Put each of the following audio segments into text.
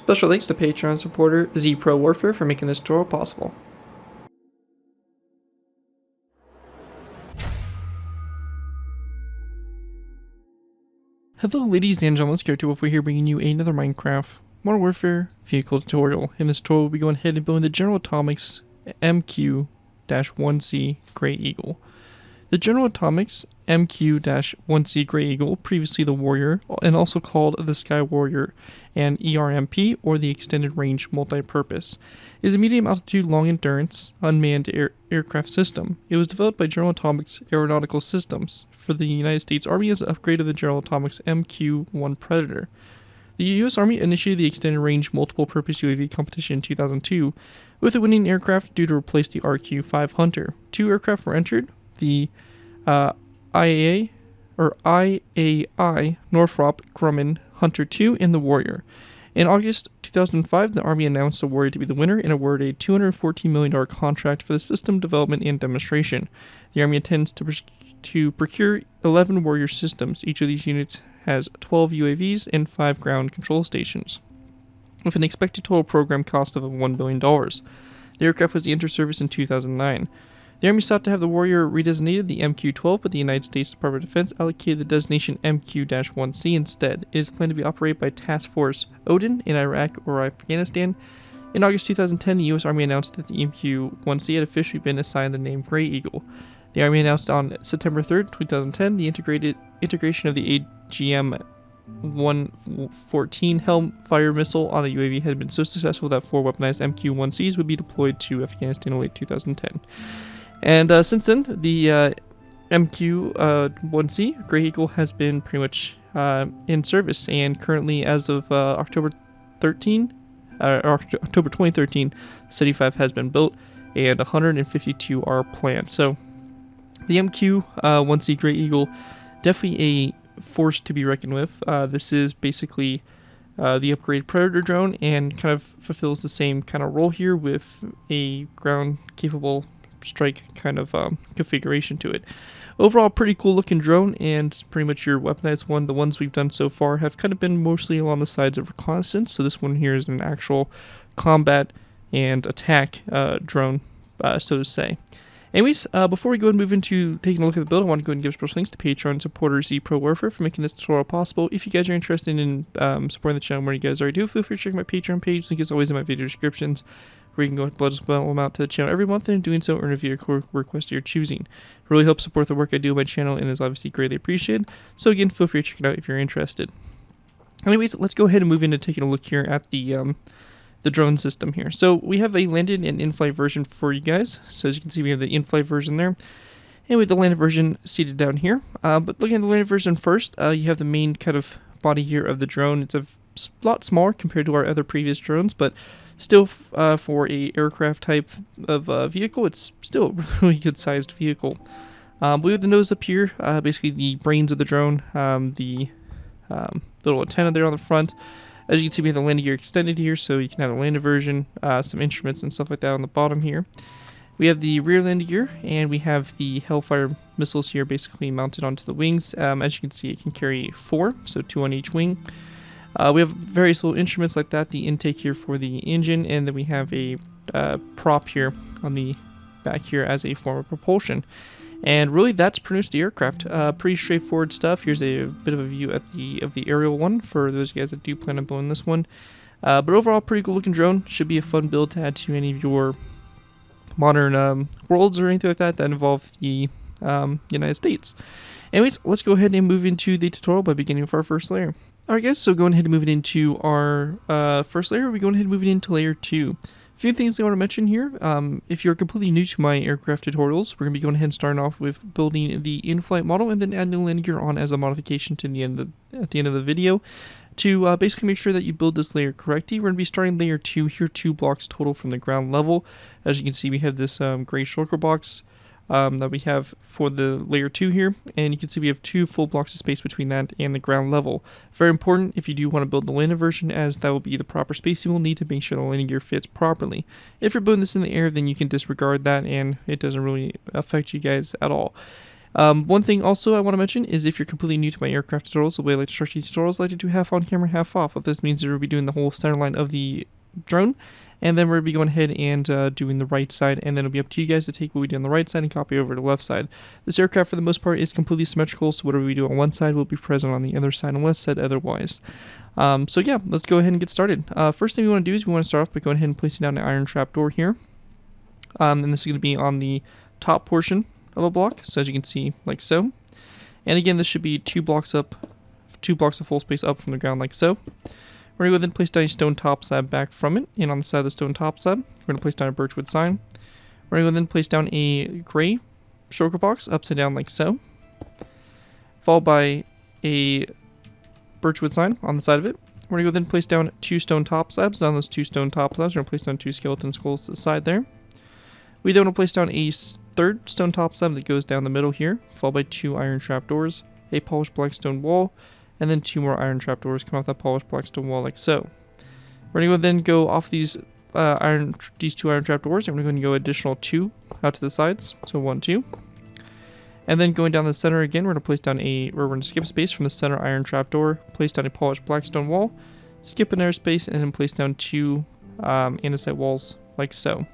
Special thanks to Patreon supporter ZPro Warfare for making this tutorial possible. Hello ladies and gentlemen, Scared Wolf here bringing you another Minecraft Modern Warfare vehicle tutorial. In this tutorial we'll be going ahead and building the General Atomics MQ-1C Grey Eagle. The General Atomics MQ-1C Grey Eagle, previously the Warrior, and also called the Sky Warrior and ERMP, or the Extended Range Multi-Purpose, is a medium altitude, long endurance, unmanned aircraft system. It was developed by General Atomics Aeronautical Systems for the United States Army as an upgrade of the General Atomics MQ-1 Predator. The U.S. Army initiated the Extended Range Multiple Purpose UAV competition in 2002, with the winning aircraft due to replace the RQ-5 Hunter. Two aircraft were entered, the IAI Northrop Grumman Hunter II and the Warrior. In August 2005, the Army announced the Warrior to be the winner and awarded a $214 million contract for the system development and demonstration. The Army intends to procure 11 Warrior systems. Each of these units has 12 UAVs and 5 ground control stations, with an expected total program cost of $1 billion. The aircraft was entered service in 2009. The Army sought to have the Warrior redesignated the MQ-12, but the United States Department of Defense allocated the designation MQ-1C instead. It is planned to be operated by Task Force Odin in Iraq or Afghanistan. In August 2010, the U.S. Army announced that the MQ-1C had officially been assigned the name Grey Eagle. The Army announced on September 3rd, 2010, the integration of the AGM-114 Hellfire missile on the UAV had been so successful that 4 weaponized MQ-1Cs would be deployed to Afghanistan in late 2010. And since then, the MQ-1C Grey Eagle has been pretty much in service, and currently, as of October 2013, City 5 has been built, and 152 are planned. So, the MQ-1C Grey Eagle, definitely a force to be reckoned with. This is basically the upgraded Predator drone, and kind of fulfills the same kind of role here with a ground-capable strike kind of configuration to it. Overall, pretty cool looking drone, and pretty much your weaponized one. The ones we've done so far have kind of been mostly along the sides of reconnaissance, so this one here is an actual combat and attack drone, so to say. Anyways, before we go and move into taking a look at the build, I want to go and give special thanks to Patreon supporter ZPro Warfare for making this tutorial possible. If you guys are interested in supporting the channel, where you guys already do, feel free to check my Patreon page. Link is always in my video descriptions, where you can go and pledge a small amount to the channel every month, and in doing so, earn a vehicle request of your choosing. It really helps support the work I do on my channel, and is obviously greatly appreciated. So again, feel free to check it out if you're interested. Anyways, let's go ahead and move into taking a look here at the drone system here. So we have a landed and in-flight version for you guys. So as you can see, we have the in-flight version there, and we have the landed version seated down here. But looking at the landed version first, you have the main kind of body here of the drone. It's a lot smaller compared to our other previous drones, but still for a aircraft type of vehicle, it's still a really good sized vehicle. We have the nose up here, basically the brains of the drone, the little antenna there on the front. As you can see, we have the landing gear extended here, so you can have a landed version, some instruments and stuff like that on the bottom here. We have the rear landing gear, and we have the Hellfire missiles here basically mounted onto the wings. As you can see, it can carry 4, so 2 on each wing. We have various little instruments like that, the intake here for the engine, and then we have a prop here on the back here as a form of propulsion. And really, that's pretty much the aircraft. Pretty straightforward stuff. Here's a bit of a view of the aerial one for those of you guys that do plan on building this one. But overall, pretty cool looking drone. Should be a fun build to add to any of your modern worlds or anything like that involve the United States. Anyways, let's go ahead and move into the tutorial by beginning with our first layer. Alright guys, so going ahead and moving into our first layer, we're going ahead and moving into layer 2. A few things I want to mention here. If you're completely new to my aircraft tutorials, we're going to be going ahead and starting off with building the in-flight model, and then adding the landing gear on as a modification to at the end of the video to basically make sure that you build this layer correctly. We're going to be starting layer 2 here, 2 blocks total from the ground level. As you can see, we have this gray shulker box that we have for the layer 2 here, and you can see we have 2 full blocks of space between that and the ground level. Very important if you do want to build the landed version, as that will be the proper space you will need to make sure the landing gear fits properly. If you're building this in the air, then you can disregard that, and it doesn't really affect you guys at all. One thing also I want to mention is if you're completely new to my aircraft tutorials, the way I like to structure these tutorials, I like to do half on camera, half off. What this means is we'll be doing the whole center line of the drone, and then we're going to be going ahead and doing the right side, and then it'll be up to you guys to take what we do on the right side and copy over to the left side. This aircraft for the most part is completely symmetrical, so whatever we do on one side will be present on the other side unless said otherwise. So yeah, let's go ahead and get started. First thing we want to do is we want to start off by going ahead and placing down an iron trapdoor here. And this is going to be on the top portion of a block, so as you can see, like so. And again, this should be 2 blocks up, 2 blocks of full space up from the ground, like so. We're going to go ahead and place down a stone top slab back from it, and on the side of the stone top slab, we're going to place down a birchwood sign. We're going to go ahead and place down a gray shulker box upside down like so, followed by a birchwood sign on the side of it. We're going to go ahead and place down 2 stone top slabs. On those 2 stone top slabs, we're going to place down 2 skeleton skulls to the side there. We then want to place down a third stone top slab that goes down the middle here, followed by 2 iron trapdoors, a polished black stone wall, and then 2 more iron trapdoors come off that polished black stone wall like so. We're going to then go off these 2 iron trapdoors, and we're going to go additional 2 out to the sides, so 1, 2. And then going down the center again, we're going to place down we're going to skip space from the center iron trapdoor, place down a polished black stone wall, skip an airspace, and then place down 2 andesite walls like so.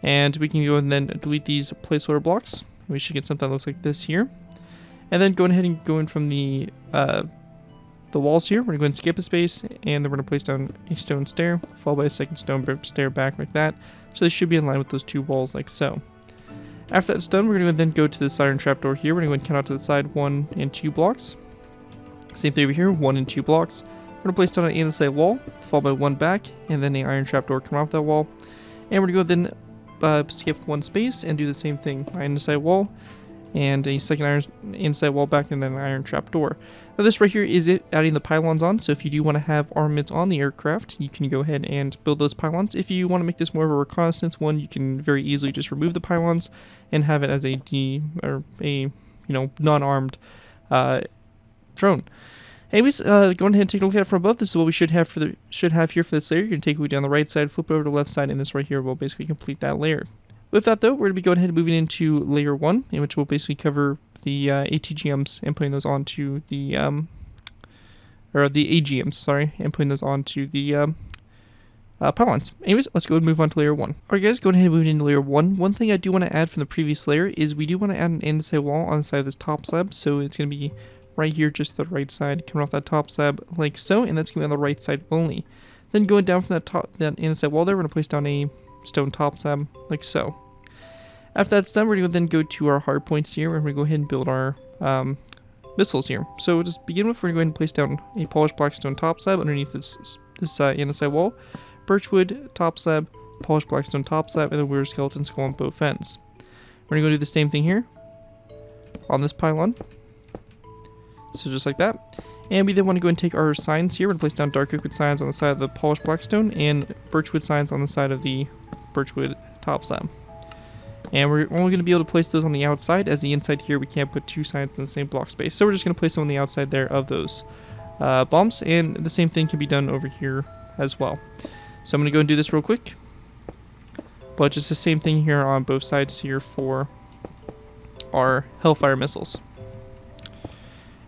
And we can go and then delete these placeholder blocks. We should get something that looks like this here. And then going ahead and go in from the walls here, we're going to go and skip a space, and then we're going to place down a stone stair, followed by a second stone stair back like that. So they should be in line with those 2 walls like so. After that's done, we're going to then go to this iron trapdoor here. We're going to go and count out to the side 1 and 2 blocks. Same thing over here, 1 and 2 blocks. We're going to place down an andesite wall, followed by 1 back, and then an iron trapdoor coming off that wall. And we're going to go then skip 1 space and do the same thing. Andesite wall, and a second iron andesite wall back, and then an iron trapdoor. Now this right here is it adding the pylons on, so if you do want to have armaments on the aircraft, you can go ahead and build those pylons. If you want to make this more of a reconnaissance one, you can very easily just remove the pylons and have it as a non-armed drone. Anyways, go ahead and take a look at it from above. This is what we should have here for this layer. You're going to take it down the right side, flip it over to the left side, and this right here will basically complete that layer. With that though, we're going to be going ahead and moving into layer 1, in which we'll basically cover the ATGMs and putting those onto the or the AGMs, sorry, and putting those onto the pylons. Anyways, let's go and move on to layer 1. Alright guys, go ahead and move into layer 1. One thing I do want to add from the previous layer is we do want to add an andesite wall on the side of this top slab, so it's going to be right here, just the right side, coming off that top slab like so, and that's going to be on the right side only. Then going down from that andesite wall there, we're going to place down a stone top slab like so. After that's done, we're going to then go to our hard points here, and we're going to go ahead and build our missiles here. So to begin with, we're going to go ahead and place down a polished black stone top slab underneath this andesite wall, birchwood top slab, polished black stone top slab, and then weird skeleton skull on both ends. We're going to go do the same thing here on this pylon. So just like that. And we then want to go and take our signs here. We're going to place down dark oakwood signs on the side of the polished black stone and birchwood signs on the side of the birchwood top slab. And we're only going to be able to place those on the outside, as the inside here we can't put 2 signs in the same block space. So we're just going to place them on the outside there of those bombs, and the same thing can be done over here as well. So I'm going to go and do this real quick. But just the same thing here on both sides here for our Hellfire missiles.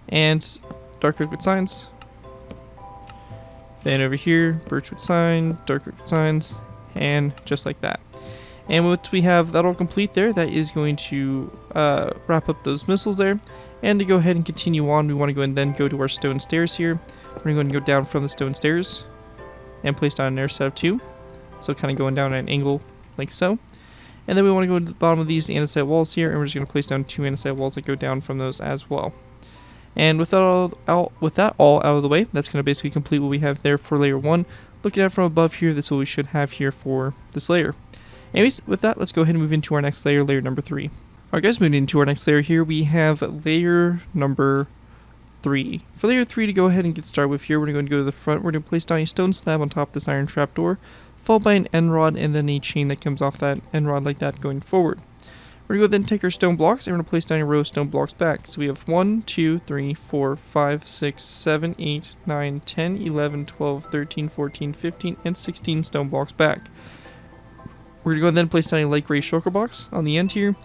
And dark oakwood signs. Then over here, birchwood sign, dark oakwood signs, and just like that. And once we have that all complete there, that is going to wrap up those missiles there. And to go ahead and continue on, we want to go and then go to our stone stairs here. We're going to go down from the stone stairs and place down an air set of 2. So kind of going down at an angle like so. And then we want to go to the bottom of these andesite walls here, and we're just going to place down 2 andesite walls that go down from those as well. And with that all out of the way, that's going to basically complete what we have there for layer 1. Looking at it from above here, this is what we should have here for this layer. Anyways, with that, let's go ahead and move into our next layer, layer number 3. Alright guys, moving into our next layer here, we have layer number 3. For layer 3 to go ahead and get started with here, we're going to go to the front. We're going to place down a stone slab on top of this iron trapdoor, followed by an end rod and then a chain that comes off that end rod like that going forward. We're going to go then take our stone blocks, and we're going to place down a row of stone blocks back. So we have 1, 2, 3, 4, 5, 6, 7, 8, 9, 10, 11, 12, 13, 14, 15, and 16 stone blocks back. We're going to go then place down a light gray shulker box on the end here,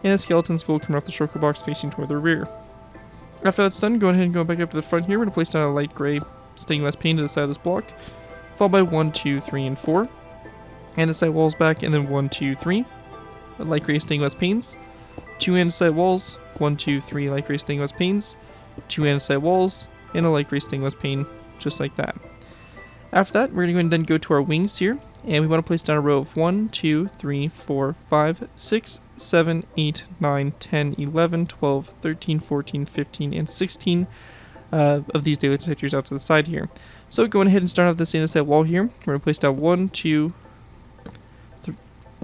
and a skeleton skull coming off the shulker box facing toward the rear. After that's done, go ahead and go back up to the front here. We're going to place down a light gray stained glass pane to the side of this block, followed by 1, 2, 3, and 4. And the side walls back, and then 1, 2, 3. Light gray stained glass panes. 2 andesite walls, 1, 2, 3 light gray stained glass panes. 2 andesite walls, and a light gray stained glass pane, just like that. After that, we're going to go ahead and then go to our wings here, and we want to place down a row of 1, 2, 3, 4, 5, 6, 7, 8, 9, 10, 11, 12, 13, 14, 15, and 16 of these daylight detectors out to the side here. So going ahead and start off this andesite wall here. We're going to place down 1, 2,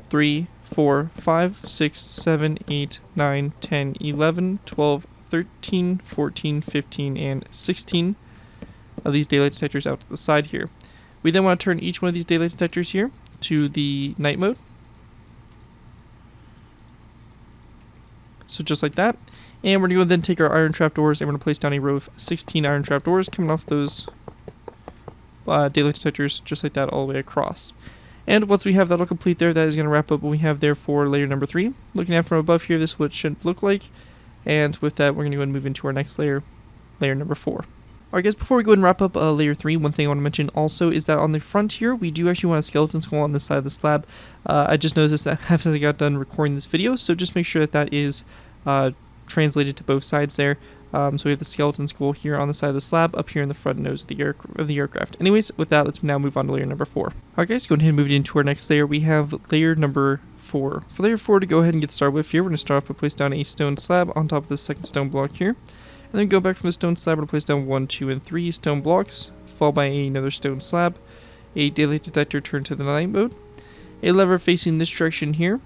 3, 4, 5, 6, 7, 8, 9, 10, 11, 12, 13, 14, 15, and 16 of these daylight detectors out to the side here. We then want to turn each one of these daylight detectors here to the night mode. So just like that. And we're going to then take our iron trapdoors and we're going to place down a row of 16 iron trapdoors coming off those daylight detectors just like that all the way across. And once we have that all complete there, that is going to wrap up what we have there for layer number 3. Looking at from above here, this is what it should look like. And with that, we're going to go ahead and move into our next layer, layer number 4. Alright guys, before we go ahead and wrap up layer 3, one thing I want to mention also is that on the front here, we do actually want a skeleton skull on this side of the slab. I just noticed that after I got done recording this video, so just make sure that that is translated to both sides there. So we have the skeleton skull here on the side of the slab, up here in the front nose of the aircraft. Anyways, with that, let's now move on to layer number 4. Alright guys, go ahead and move into our next layer. We have layer number 4. For layer 4 to go ahead and get started with here, we're going to start off by placing down a stone slab on top of the second stone block here. And then go back from the stone slab, we're going to place down 1, 2, and 3 stone blocks, followed by another stone slab, a daylight detector turned to the night mode, a lever facing this direction here,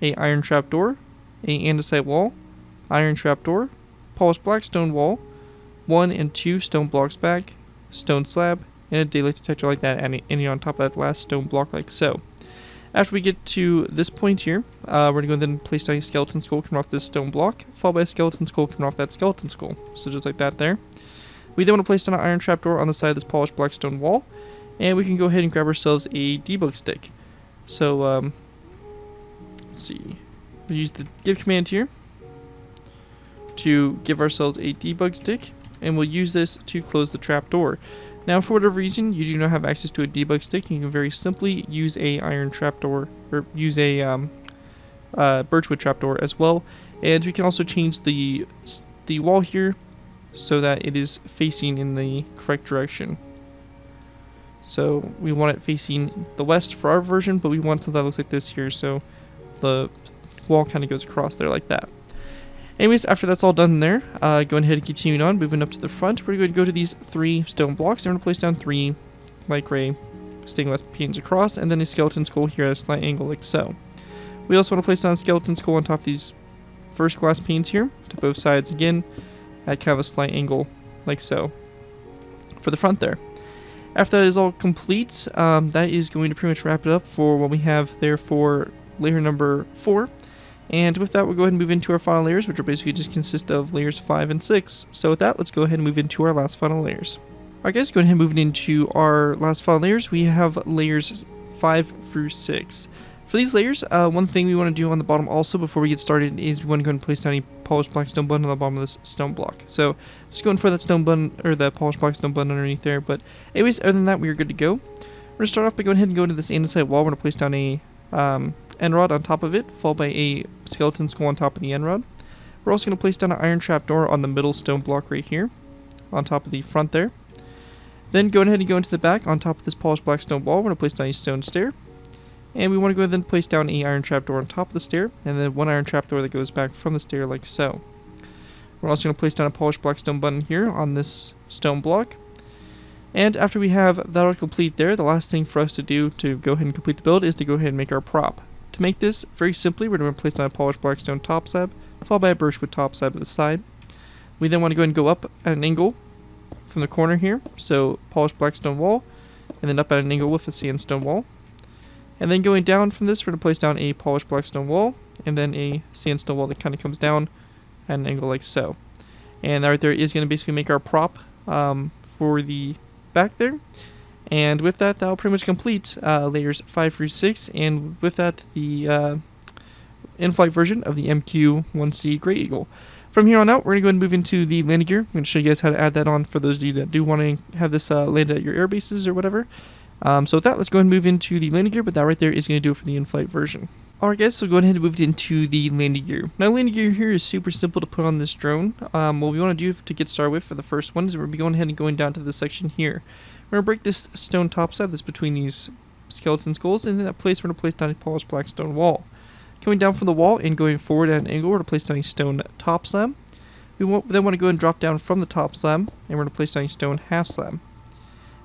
a iron trapdoor, a andesite wall, iron trapdoor, polished black stone wall, 1 and 2 stone blocks back, stone slab, and a daylight detector like that, ending on top of that last stone block like so. After we get to this point here, we're going to go and then place down a skeleton skull coming off this stone block, followed by a skeleton skull coming off that skeleton skull. So just like that there. We then want to place down an iron trapdoor on the side of this polished black stone wall, and we can go ahead and grab ourselves a debug stick. So, let's see. We'll use the give command here to give ourselves a debug stick, and we'll use this to close the trapdoor. Now, for whatever reason you do not have access to a debug stick, you can very simply use a iron trapdoor, or use a birchwood trapdoor as well. And we can also change the wall here so that it is facing in the correct direction. So we want it facing the west for our version, but we want something that looks like this here, so the wall kind of goes across there like that. Anyways, after that's all done there, going ahead and continuing on, moving up to the front, we're going to go to these 3 stone blocks, and we're going to place down 3 light gray stained glass panes across, and then a skeleton skull here at a slight angle like so. We also want to place down a skeleton skull on top of these first glass panes here, to both sides again, at kind of a slight angle like so, for the front there. After that is all complete, that is going to pretty much wrap it up for what we have there for layer number 4. And with that, we'll go ahead and move into our final layers, which will basically just consist of layers 5 and 6. So with that, let's go ahead and move into our last final layers. Alright guys, go ahead and move into our last final layers. We have layers 5 through 6. For these layers, one thing we want to do on the bottom also before we get started is we want to go ahead and place down a polished black stone button on the bottom of this stone block. So just going for that stone button, or the polished black stone button underneath there. But anyways, other than that, we are good to go. We're going to start off by going ahead and go into this andesite wall. We're going to place down a end rod on top of it, followed by a skeleton skull on top of the end rod. We're also going to place down an iron trapdoor on the middle stone block right here, on top of the front there. Then go ahead and go into the back on top of this polished black stone wall. We're going to place down a stone stair. And we want to go ahead and place down an iron trapdoor on top of the stair, and then 1 iron trapdoor that goes back from the stair like so. We're also going to place down a polished black stone button here on this stone block. And after we have that all complete there, the last thing for us to do to go ahead and complete the build is to go ahead and make our prop. To make this, very simply, we're going to place down a polished black stone top slab, followed by a birchwood top slab to the side. We then want to go ahead and go up at an angle from the corner here, so polished black stone wall, and then up at an angle with a sandstone wall. And then going down from this, we're going to place down a polished black stone wall, and then a sandstone wall that kind of comes down at an angle like so. And that right there is going to basically make our prop for the back there. And with that, that'll pretty much complete layers 5 through 6. And with that, the in-flight version of the MQ-1C Grey Eagle. From here on out, we're going to go ahead and move into the landing gear. I'm going to show you guys how to add that on for those of you that do want to have this land at your air bases or whatever. So with that, let's go ahead and move into the landing gear, but that right there is going to do it for the in-flight version. Alright guys, so go ahead and move into the landing gear. Now landing gear here is super simple to put on this drone. What we want to do to get started with for the first one is we're going to be going ahead and going down to this section here. We're going to break this stone topside that's between these skeleton skulls, and in that place we're going to place down a polished black stone wall. Coming down from the wall and going forward at an angle, we're going to place down a stone top slab. We then want to go and drop down from the top slab, and we're going to place down a stone half slab.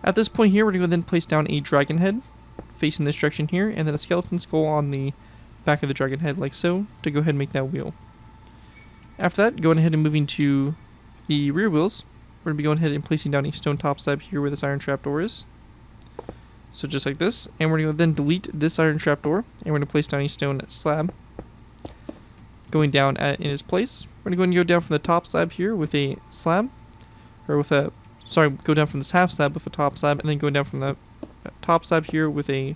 At this point here, we're going to then place down a dragon head facing this direction here, and then a skeleton skull on the back of the dragon head like so, to go ahead and make that wheel. After that, going ahead and moving to the rear wheels, we're going to be going ahead and placing down a stone top slab here where this iron trapdoor is. So just like this, and we're going to then delete this iron trapdoor, and we're going to place down a stone slab. Going down in its place, we're going to go down from the top slab here with a slab, or with a, go down from this half slab with a top slab, and then going down from the top slab here with a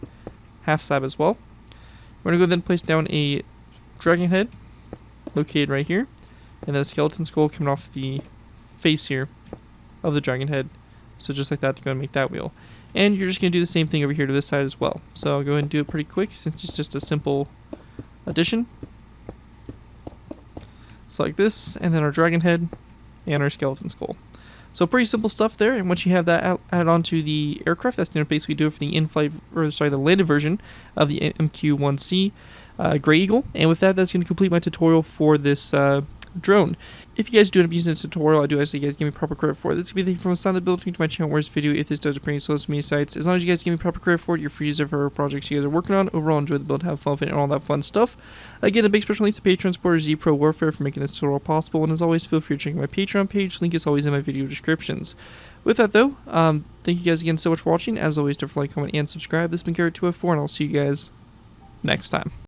half slab as well. We're going to go then place down a dragon head located right here, and then a skeleton skull coming off the face here of the dragon head. So just like that to go and make that wheel. And you're just going to do the same thing over here to this side as well. So I'll go ahead and do it pretty quick since it's just a simple addition. So like this, and then our dragon head and our skeleton skull. So pretty simple stuff there, and once you have that added onto the aircraft, that's going to basically do it for the the landed version of the MQ-1C Grey Eagle. And with that, that's going to complete my tutorial for this drone. If you guys do end up using this tutorial, I do ask that you guys give me proper credit for it. This could be from a sound ability to my channel where's video if this does appear in social media sites. As long as you guys give me proper credit for it, you're free user for projects you guys are working on. Overall, enjoy the build, have fun with it, and all that fun stuff. Again, a big special thanks to Patreon supporter ZPro Warfare for making this tutorial possible, and as always, feel free to check my Patreon page. Link is always in my video descriptions. With that though, thank you guys again so much for watching. As always, don't forget to like, comment, and subscribe. This has been Garrett204, and I'll see you guys next time.